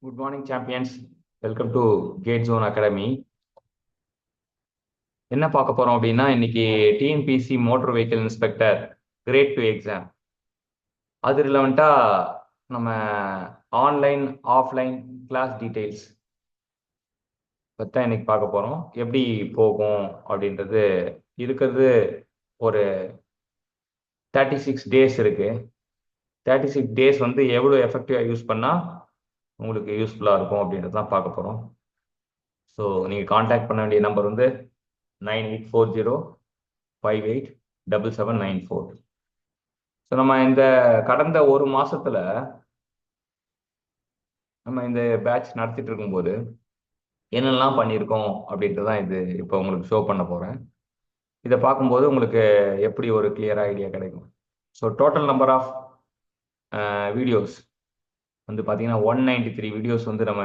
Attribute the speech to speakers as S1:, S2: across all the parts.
S1: Good morning, champions. Welcome to Gate Zone Academy. என்ன பார்க்க போறோம் அப்படின்னா இன்னைக்கு TNPSC motor vehicle inspector grade 2 exam அது ரிலவெண்டா நம்ம ஆன்லைன் ஆஃப்லைன் கிளாஸ் டீடைல்ஸ் பற்றி இன்னைக்கு பார்க்க போறோம். எப்படி போகும் அப்படின்றது இருக்கிறது ஒரு 36 டேஸ் இருக்கு. 36 டேஸ் வந்து எவ்வளோ எஃபெக்டிவாக யூஸ் பண்ணால் உங்களுக்கு யூஸ்ஃபுல்லாக இருக்கும் அப்படின்றது தான் பார்க்க போகிறோம். ஸோ நீங்கள் காண்டாக்ட் பண்ண வேண்டிய நம்பர் வந்து 9840587794. ஸோ நம்ம இந்த கடந்த ஒரு மாசத்துல நம்ம இந்த பேட்ச் நடத்திட்டு இருக்கும்போது என்னெல்லாம் பண்ணியிருக்கோம் அப்படின்ட்டு தான் இது இப்போ உங்களுக்கு ஷோ பண்ண போகிறேன். இதை பார்க்கும்போது உங்களுக்கு எப்படி ஒரு கிளியர் ஐடியா கிடைக்கும். So total number of videos வந்து பார்த்தீங்கன்னா 193 வீடியோஸ் வந்து நம்ம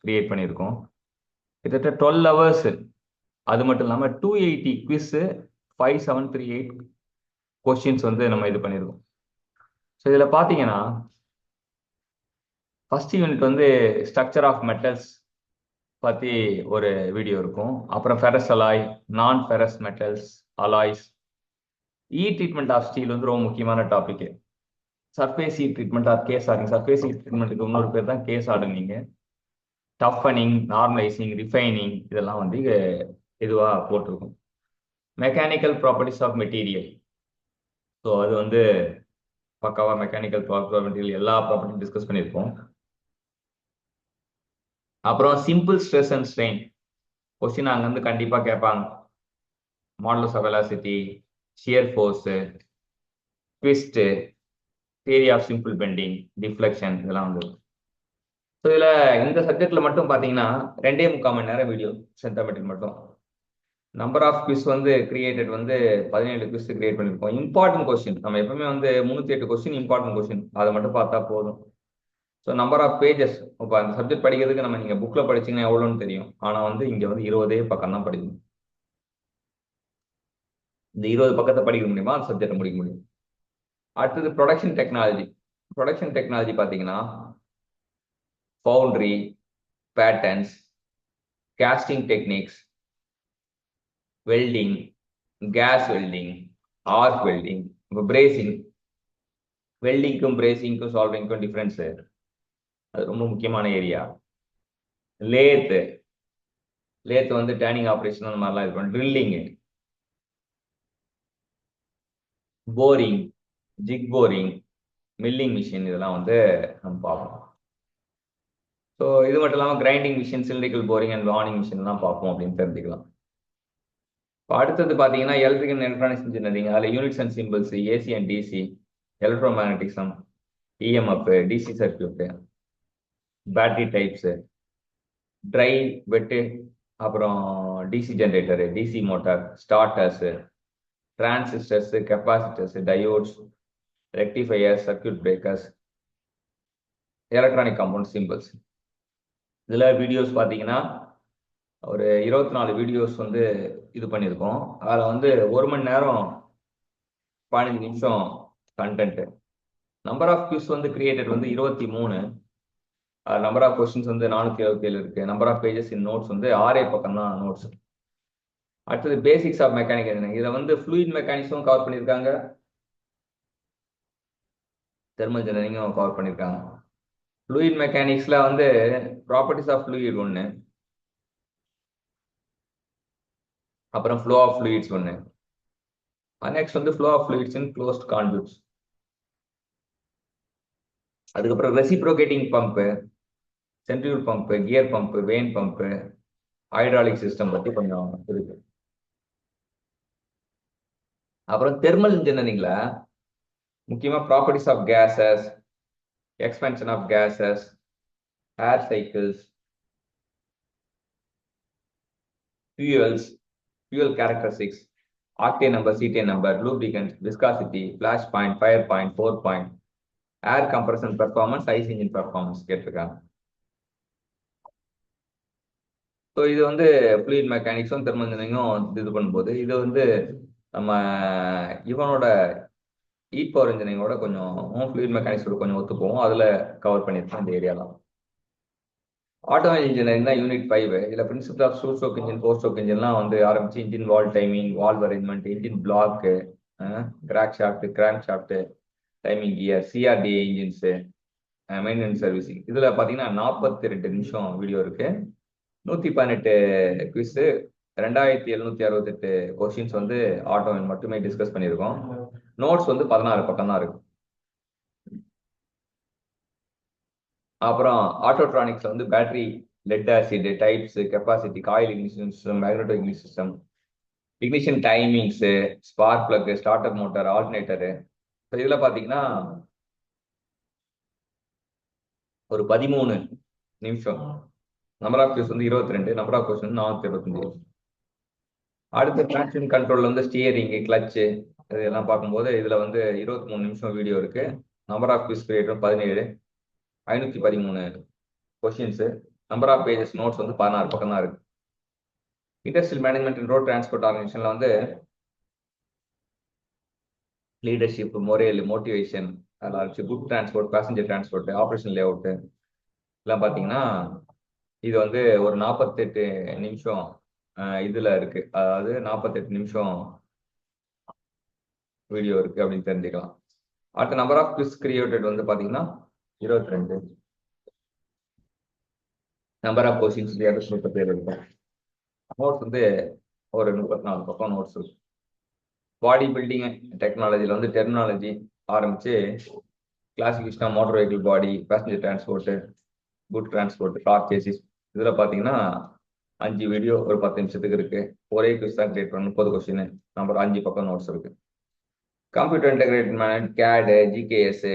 S1: கிரியேட் பண்ணியிருக்கோம். கிட்டத்தட்ட 12 ஹவர்ஸ். அது மட்டும் இல்லாமல் 280 குவிஸ் 5738 கொஸ்டின்ஸ் வந்து நம்ம இது பண்ணியிருக்கோம். ஸோ இதில் பார்த்தீங்கன்னா ஃபர்ஸ்ட் யூனிட் வந்து ஸ்ட்ரக்சர் ஆஃப் மெட்டல்ஸ் பற்றி ஒரு வீடியோ இருக்கும். அப்புறம் ferrous alloy, non ferrous metals, alloys, treatment of steel வந்து ரொம்ப முக்கியமான topic. Surface treatment or case hardening. Surface ட்ரீட்மெண்ட்டுக்கு இன்னொரு பேர் தான் கேஸ் ஆர்டினிங்க. டஃபனிங், நார்மலைசிங், ரிஃபைனிங் இதெல்லாம் வந்து இதுவாக போட்டிருக்கும். Mechanical properties of material. So அது வந்து பக்காவாக மெக்கானிக்கல் ப்ராப்பர்ட்டிகள் எல்லா ப்ராப்பர்ட்டியும் டிஸ்கஸ் பண்ணியிருக்கோம். அப்புறம் simple stress and strain question அங்கேருந்து கண்டிப்பாக கேட்பாங்க. Modulus of velocity, shear force, twist, theory of simple bending, deflection இதெல்லாம் வந்து. ஸோ இதில் இந்த சப்ஜெக்டில் மட்டும் பார்த்தீங்கன்னா 2.25 மணி நேரம் வீடியோ சென்டமெட்ரிக் மட்டும். நம்பர் ஆஃப் குவிஸ் வந்து கிரியேட்டட் வந்து 17 குவிஸ் கிரியேட் பண்ணியிருக்கோம். இம்பார்ட்டன்ட் கொஸ்டின் நம்ம எப்பவுமே வந்து 308 கொஸ்டின் இம்பார்ட்டன்ட் கொஸ்டின் அதை மட்டும் பார்த்தா போதும். ஸோ நம்பர் ஆஃப் பேஜஸ் இப்போ அந்த சப்ஜெக்ட் படிக்கிறதுக்கு நம்ம நீங்கள் புக்கில் படிச்சிங்கன்னா எவ்வளோன்னு தெரியும். ஆனால் வந்து இங்கே வந்து 20 பக்கம் தான் படிக்கணும். இந்த 20 பக்கத்தை படிக்க முடியுமா அந்த சப்ஜெக்டை முடிக்க முடியும். அடுத்தது ப்ரொடக்ஷன் டெக்னாலஜி. ப்ரொடக்ஷன் டெக்னாலஜி பார்த்தீங்கன்னா foundry, patterns, casting techniques, welding, gas welding, arc welding, இப்போ பிரேசிங். வெல்டிங்க்கும் பிரேசிங்க்கும் சால்விங்க்கும் டிஃப்ரென்ஸு அது ரொம்ப முக்கியமான ஏரியா. லேத்து வந்து டேர்னிங் ஆப்ரேஷன் அந்த மாதிரிலாம் இருக்கும். Drilling, boring, jig boring, milling machine இதெல்லாம் வந்து நம்ம பார்ப்போம். ஸோ இது மட்டும் இல்லாமல் grinding machine, cylindrical boring and warning மிஷின்லாம் பார்ப்போம் அப்படின்னு தெரிஞ்சுக்கலாம். இப்போ அடுத்தது பார்த்தீங்கன்னா எலக்ட்ரிக்கல் அண்ட் எலக்ட்ரானிக்ஸ் இன்ஜினியரிங். அதில் units and symbols, AC and DC, electromagnetism, EMF, DC circuit, battery types, dry, wet, அப்புறம் DC generator, DC motor, starters, transistors, capacitors, diodes, rectifiers, circuit breakers, electronic component symbols. இதில் videos பார்த்தீங்கன்னா ஒரு 24 videos வந்து இது பண்ணியிருக்கோம். அதில் வந்து 1 மணி நேரம் 15 நிமிஷம் கண்டென்ட். நம்பர் ஆஃப் குவிஸ் வந்து கிரியேட்டட் வந்து 23. நம்பர் ஆஃப் கொஸ்டின்ஸ் வந்து 427 இருக்கு. Number of pages in notes வந்து 6 பக்கம் தான் நோட்ஸ். அடுத்தது பேசிக்ஸ் ஆஃப் மெக்கானிக் இன்ஜினியரிங். இதை வந்து ஃப்ளூயிட் மெக்கானிக்ஸும் கவர் பண்ணியிருக்காங்க, தெர்மல் இன்ஜினியரிங்கும் கவர் பண்ணியிருக்காங்க. ஃப்ளூயிட் மெக்கானிக்ஸில் வந்து ப்ராப்பர்ட்டிஸ் ஆஃப் ஃப்ளூயிட் ஒன்று, அப்புறம் ஃப்ளோ ஆஃப் ஃப்ளூயிட்ஸ் ஒன்று, நெக்ஸ்ட் வந்து flow of fluids in closed conduits. அதுக்கப்புறம் reciprocating pump, centrifugal pump, gear pump, vane pump, hydraulic system பற்றி கொஞ்சம் இருக்கு. அப்புறம் தெர்மல் இன்ஜினியரிங்ல முக்கியமாக properties of gases, expansion of gases, air cycles, fuels, fuel characteristics, octane number, cetane number, lubricant, viscosity, flash point, fire point, four point, air compression performance, IC engine performance கேட்டிருக்காங்க. So இது வந்து fluid மெக்கானிக்ஸும் thermal இன்ஜினியரிங்கும் இது பண்ணும்போது இது வந்து நம்ம இவனோட power இன்ஜினியரிங்கோட கொஞ்சம் ஃப்ளூயிட் மெக்கானிக்ஸோட கொஞ்சம் ஒத்து போகும். அதில் கவர் பண்ணியிருக்கோம் இந்த ஏரியாலாம். ஆட்டோமொபைல் இன்ஜினியரிங் தான் யூனிட் 5. இதில் principle of two stroke engine, four stroke இன்ஜின்லாம் வந்து ஆரம்பிச்சு engine valve timing, valve arrangement, engine block, crack shaft, crank shaft, timing gear, CRDA engines, maintenance servicing. இதில் பார்த்தீங்கன்னா 42 நிமிஷம் வீடியோ இருக்கு. 118 குவிஸ், 2768 கொஸ்டின்ஸ் வந்து ஆட்டோமொபைல் மட்டுமே டிஸ்கஸ் பண்ணியிருக்கோம். நோட்ஸ் வந்து 16 பக்கம் தான் இருக்கு. அப்புறம் ஆட்டோட்ரானிக்ஸ்ல வந்து battery, lead acid, types, capacity, coil ignition system, magneto ignition system, ignition timings, spark plug, starter motor, alternator. இப்போ இதில் பார்த்தீங்கன்னா ஒரு 13 நிமிஷம். நம்பர் ஆஃப் கொஸ்டின் வந்து 22, நம்பர் ஆஃப் கொஸ்டின் 425. அடுத்த டிராக்ஷன் கண்ட்ரோல் வந்து ஸ்டியரிங், கிளச்சு இதெல்லாம் பார்க்கும்போது இதில் வந்து 23 நிமிஷம் வீடியோ இருக்கு. Number of quiz creator 17, 513 questions. Number of pages notes வந்து 16 பக்கம் தான் இருக்கு. Industrial management and road transport ஆர்கனைசேஷன்ல வந்து லீடர்ஷிப், மொரேல், மோட்டிவேஷன் அதெல்லாம் இருந்துச்சு. Good transport, passenger transport, operation lay out எல்லாம் பார்த்தீங்கன்னா இது வந்து ஒரு 48 நிமிஷம் இதுல இருக்கு. அதாவது 48 நிமிஷம் வீடியோ இருக்கு அப்படின்னு தெரிஞ்சுக்கலாம். அடுத்த நம்பர் ஆஃப் குவிஸ் கிரியேட்டட் வந்து பார்த்தீங்கன்னா 22. நம்பர் ஆஃப் கொஸ்டின்ஸ் 237 இருக்கும். நோட்ஸ் வந்து ஒரு 34 பக்கம் நோட்ஸ் இருக்கு. பாடி பில்டிங் டெக்னாலஜியில் வந்து டெர்மினாலஜி ஆரம்பிச்சு classification of motor vehicle body, passenger transport, good transport, car chassis. இதில் பார்த்தீங்கன்னா 5 வீடியோ ஒரு 10 நிமிஷத்துக்கு இருக்கு. ஒரே குவிஸ் தான் கிரியேட் பண்ண 30 கொஸ்டின். நம்பர் 5 பக்கம் நோட்ஸ் இருக்கு. கம்ப்யூட்டர் இன்டெகிரேட்டட் மேனேஜ், கேடு, ஜிகேஎஸ்,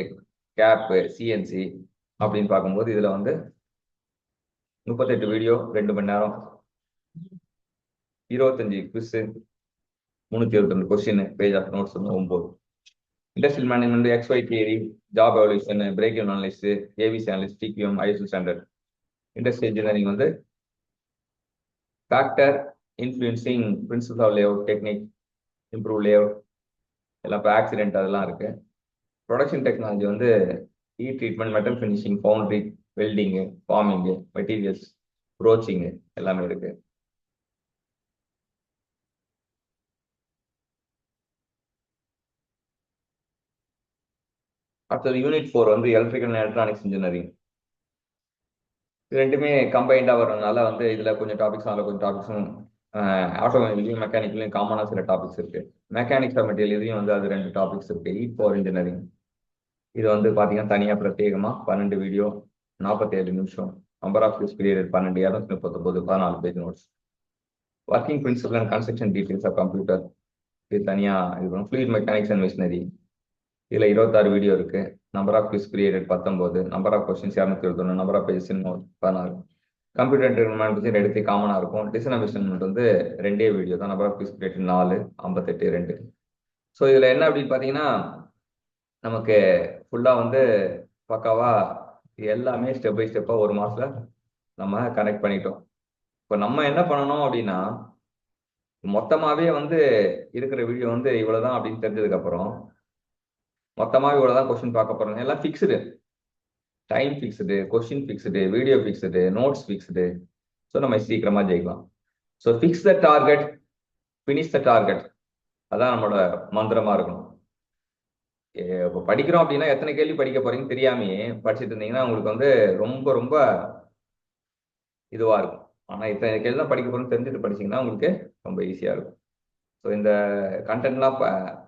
S1: கேப், சிஎன்சி அப்படின்னு பார்க்கும்போது இதில் வந்து 38 வீடியோ 2 மணி நேரம், 25 quiz, 322 question, page of notes வந்து 9. Industrial management, XY theory, job evaluation, break in analyst, AVC analyst, TQM, ISO standard. Industrial engineering வந்து factor influencing principle of layout technique, improve layout எல்லாம், இப்போ ஆக்சிடென்ட் அதெல்லாம் இருக்கு. Production technology வந்து heat treatment, metal finishing, foundry, welding, forming, materials, broaching எல்லாமே இருக்கு. அடுத்தது unit 4 வந்து எலக்ட்ரிக்கல் அண்ட் எலக்ட்ரானிக்ஸ் இன்ஜினியரிங். இது ரெண்டுமே கம்பைண்டாக வரதுனால வந்து இதில் கொஞ்சம் டாபிக்ஸ், அதில் கொஞ்சம் டாபிக்ஸும், ஆட்டோமொபைல்லையும் மெக்கானிக்கலையும் காமனாக சில டாபிக்ஸ் இருக்கு. மெக்கானிக்ஸ் ஆஃப் மெட்டீரியல் இதுலையும் வந்து அது 2 டாபிக்ஸ் இருக்கு. E4 இன்ஜினியரிங் இது வந்து பார்த்தீங்கன்னா தனியாக பிரத்யேகமாக 12 வீடியோ, 47 நிமிஷம். Number of quiz period 12, 239, 14 page notes. Working principle and construction details of computer இது தனியாக இது பண்ணும். ஃப்ளூயிட் மெக்கானிக்ஸ் அண்ட் மிஷினரி இதில் 26 வீடியோ இருக்கு. Number of quiz created 19, number of questions 221, number of pages 16. Computer entertainment எடுத்து காமனாக இருக்கும். டிசைன் அபிஸ்மெண்ட் வந்து 2 வீடியோ தான். Number of quiz created 4, 58, 2. So இதில் என்ன அப்படின்னு பார்த்தீங்கன்னா நமக்கு ஃபுல்லாக வந்து பக்காவா எல்லாமே ஸ்டெப் பை ஸ்டெப்பாக ஒரு மாசத்துல நம்ம கனெக்ட் பண்ணிட்டோம். இப்போ நம்ம என்ன பண்ணணும் அப்படின்னா மொத்தமாகவே வந்து இருக்கிற வீடியோ வந்து இவ்வளோதான் அப்படின்னு தெரிஞ்சதுக்கப்புறம் மொத்தமாக இவ்வளோதான் கொஸ்டின் பார்க்க போகிறோம். எல்லாம் fixed time, fixed question, fixed video, fixed notes, fixed. So நம்ம சீக்கிரமாக ஜெயிக்கலாம். So fix the target, finish the target, அதான் நம்மளோட மந்திரமா இருக்கணும். இப்போ படிக்கிறோம் அப்படின்னா எத்தனை கேள்வி படிக்க போறீங்கன்னு தெரியாமையே படிச்சுட்டு இருந்தீங்கன்னா உங்களுக்கு வந்து ரொம்ப ரொம்ப இதுவா இருக்கும். ஆனால் இத்தனை கேள்வி தான் படிக்க போறோம்னு தெரிஞ்சுட்டு படிச்சீங்கன்னா உங்களுக்கு ரொம்ப ஈஸியா இருக்கும். ஸோ இந்த கண்டென்ட்லாம்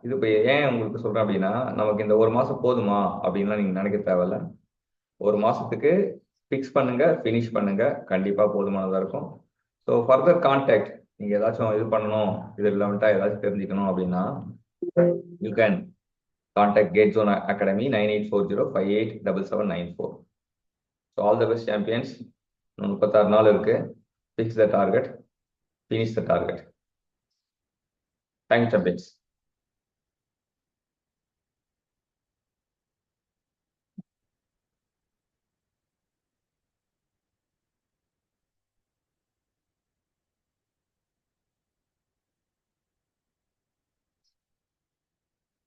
S1: இது இப்போ ஏன் உங்களுக்கு சொல்றேன் அப்படின்னா நமக்கு இந்த ஒரு மாசம் போதுமா அப்படின்லாம் நீங்க நினைக்க தேவையில்ல. ஒரு மாசத்துக்கு ஃபிக்ஸ் பண்ணுங்க, ஃபினிஷ் பண்ணுங்க, கண்டிப்பா போதுமானதா இருக்கும். ஸோ ஃபர்தர் கான்டாக்ட் நீங்க ஏதாச்சும் இது பண்ணணும், இது ரிலவெண்டா ஏதாச்சும் தெரிஞ்சுக்கணும் அப்படின்னா you can contact Gate Zone Academy 9840587794. So all the best champions. 36 நாள் இருக்கு. Fix the target, finish the target. Thanks champions.